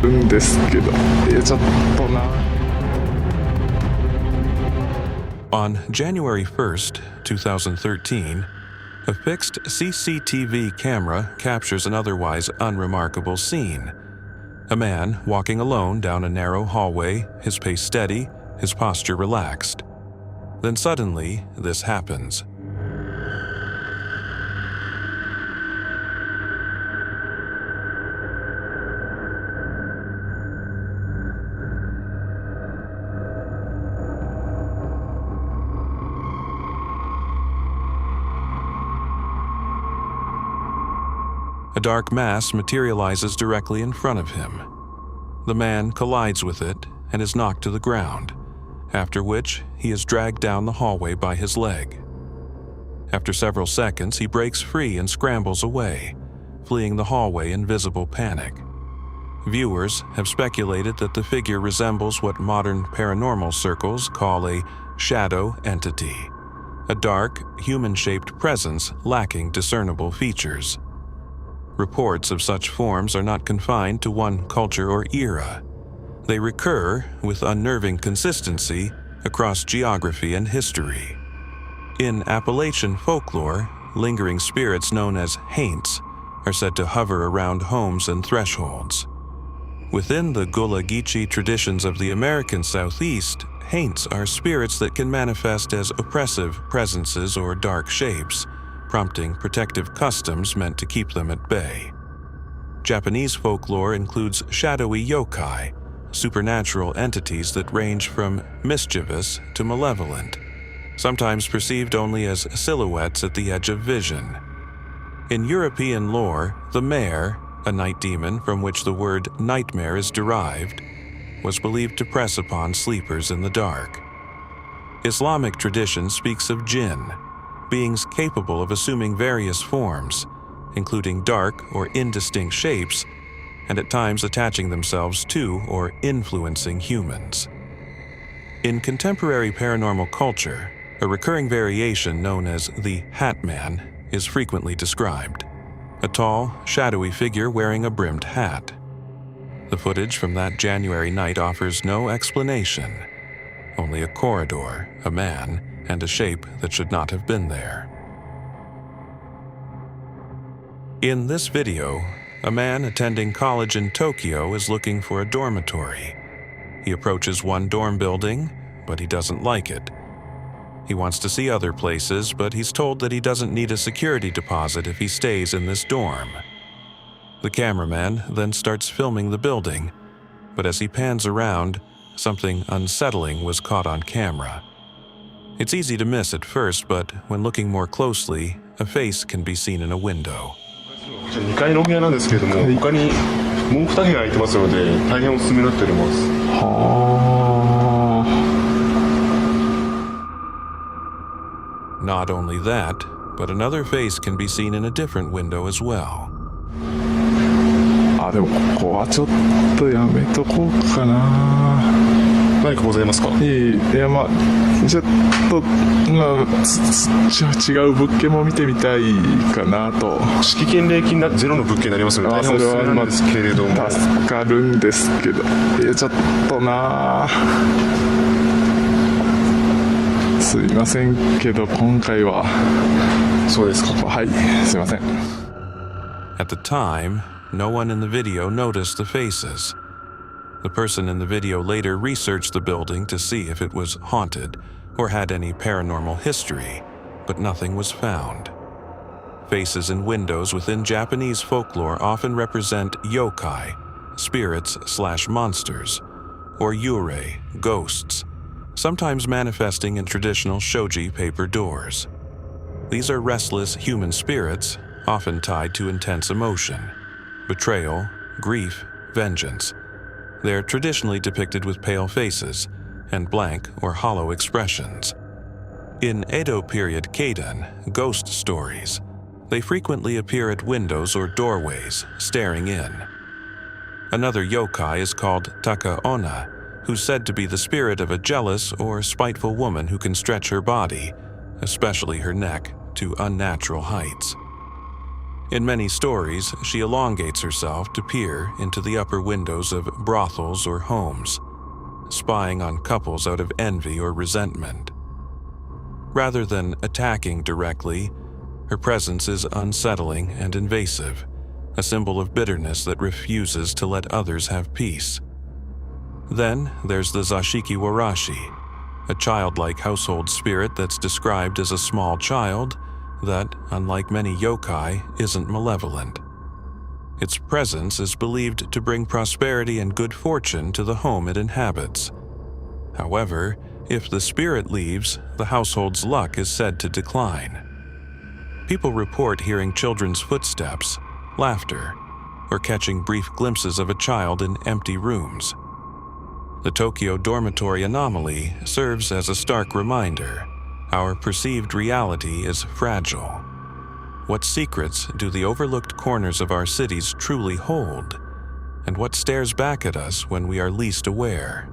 んですけど、ちょっとな。On January 1st, 2013, a fixed CCTV camera captures an otherwise unremarkable scene. A man walking alone down a narrow hallway, his pace steady, his posture relaxed. Then suddenly, this happens. A dark mass materializes directly in front of him. The man collides with it and is knocked to the ground, after which he is dragged down the hallway by his leg. After several seconds, he breaks free and scrambles away, fleeing the hallway in visible panic. Viewers have speculated that the figure resembles what modern paranormal circles call a shadow entity, a dark, human-shaped presence lacking discernible features. Reports of such forms are not confined to one culture or era. They recur with unnerving consistency across geography and history. In Appalachian folklore, lingering spirits known as haints are said to hover around homes and thresholds. Within the Gullah Geechee traditions of the American Southeast, haints are spirits that can manifest as oppressive presences or dark shapes, prompting protective customs meant to keep them at bay. Japanese folklore includes shadowy yokai, supernatural entities that range from mischievous to malevolent, sometimes perceived only as silhouettes at the edge of vision. In European lore, the mare, a night demon from which the word nightmare is derived, was believed to press upon sleepers in the dark. Islamic tradition speaks of jinn, beings capable of assuming various forms, including dark or indistinct shapes, and at times attaching themselves to or influencing humans. In contemporary paranormal culture, a recurring variation known as the Hat Man is frequently described, a tall, shadowy figure wearing a brimmed hat. The footage from that January night offers no explanation, only a corridor, a man, and a shape that should not have been there. In this video, a man attending college in Tokyo is looking for a dormitory. He approaches one dorm building, but he doesn't like it. He wants to see other places, but he's told that he doesn't need a security deposit if he stays in this dorm. The cameraman then starts filming the building, but as he pans around, something unsettling was caught on camera. It's easy to miss at first, but when looking more closely, a face can be seen in a window. 2階のお部屋なんですけれども、他にもう2部屋空いてますので、大変おすすめになっております。はあ。Not only that, but another face can be seen in a different window as well. あ、でもここはちょっとやめとこうかな。何かございますか？いや、まあちょっと、違う物件も見てみたいかなと。敷金礼金ゼロの物件になりますので、大変おすすめなんですけれども、助かるんですけど、ちょっとな。すいませんけど今回は。そうですか。はい、すいません。At the time, no one in the video noticed the faces. The person in the video later researched the building to see if it was haunted or had any paranormal history, but nothing was found. Faces in windows within Japanese folklore often represent yokai, spirits/monsters, or yurei, ghosts, sometimes manifesting in traditional shoji paper doors. These are restless human spirits, often tied to intense emotion, betrayal, grief, vengeance. They are traditionally depicted with pale faces and blank or hollow expressions. In Edo period Keidan, ghost stories, they frequently appear at windows or doorways, staring in. Another yokai is called Takaona, who's said to be the spirit of a jealous or spiteful woman who can stretch her body, especially her neck, to unnatural heights. In many stories, she elongates herself to peer into the upper windows of brothels or homes, spying on couples out of envy or resentment. Rather than attacking directly, her presence is unsettling and invasive, a symbol of bitterness that refuses to let others have peace. Then there's the Zashiki Warashi, a childlike household spirit that's described as a small child that, unlike many yokai, isn't malevolent. Its presence is believed to bring prosperity and good fortune to the home it inhabits. However, if the spirit leaves, the household's luck is said to decline. People report hearing children's footsteps, laughter, or catching brief glimpses of a child in empty rooms. The Tokyo dormitory anomaly serves as a stark reminder: our perceived reality is fragile. What secrets do the overlooked corners of our cities truly hold? And what stares back at us when we are least aware?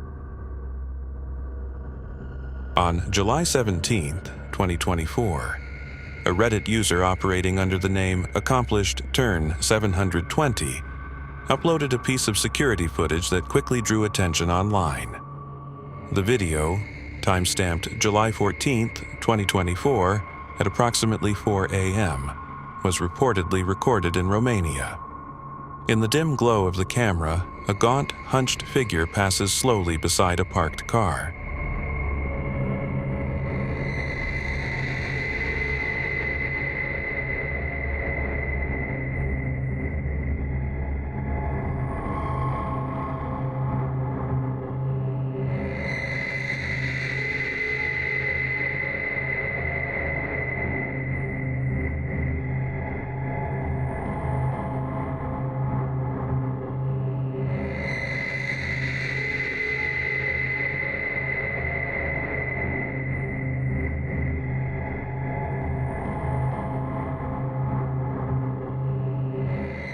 On July 17, 2024, a Reddit user operating under the name Accomplished720 uploaded a piece of security footage that quickly drew attention online. The video, timestamped July 14, 2024, at approximately 4 a.m., was reportedly recorded in Romania. In the dim glow of the camera, a gaunt, hunched figure passes slowly beside a parked car.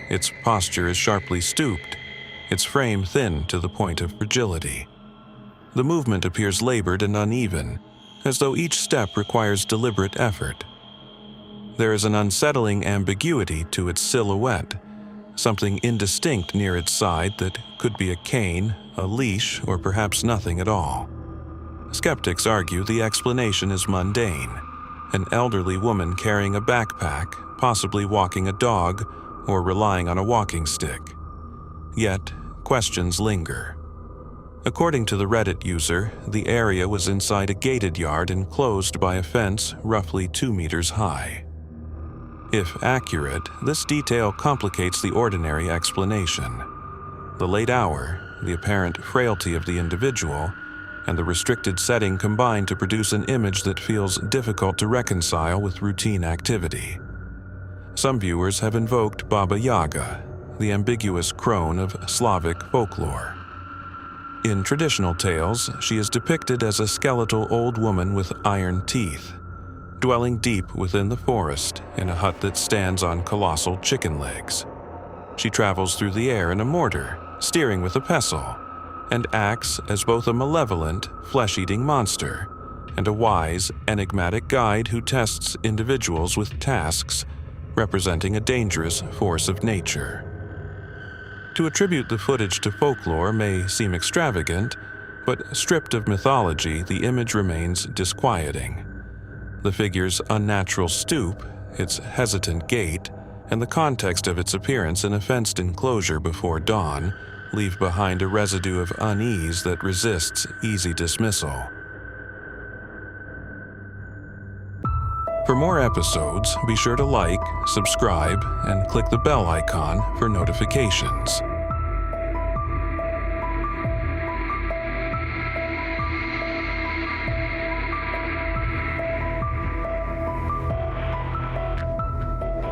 Its posture is sharply stooped, its frame thin to the point of fragility. The movement appears labored and uneven, as though each step requires deliberate effort. There is an unsettling ambiguity to its silhouette, something indistinct near its side that could be a cane, a leash, or perhaps nothing at all. Skeptics argue the explanation is mundane: an elderly woman carrying a backpack, possibly walking a dog, or relying on a walking stick. Yet, questions linger. According to the Reddit user, the area was inside a gated yard enclosed by a fence roughly 2 meters high. If accurate, this detail complicates the ordinary explanation. The late hour, the apparent frailty of the individual, and the restricted setting combine to produce an image that feels difficult to reconcile with routine activity. Some viewers have invoked Baba Yaga, the ambiguous crone of Slavic folklore. In traditional tales, she is depicted as a skeletal old woman with iron teeth, dwelling deep within the forest in a hut that stands on colossal chicken legs. She travels through the air in a mortar, steering with a pestle, and acts as both a malevolent, flesh-eating monster and a wise, enigmatic guide who tests individuals with tasks representing a dangerous force of nature. To attribute the footage to folklore may seem extravagant, but stripped of mythology, the image remains disquieting. The figure's unnatural stoop, its hesitant gait, and the context of its appearance in a fenced enclosure before dawn leave behind a residue of unease that resists easy dismissal. For more episodes, be sure to like, subscribe, and click the bell icon for notifications.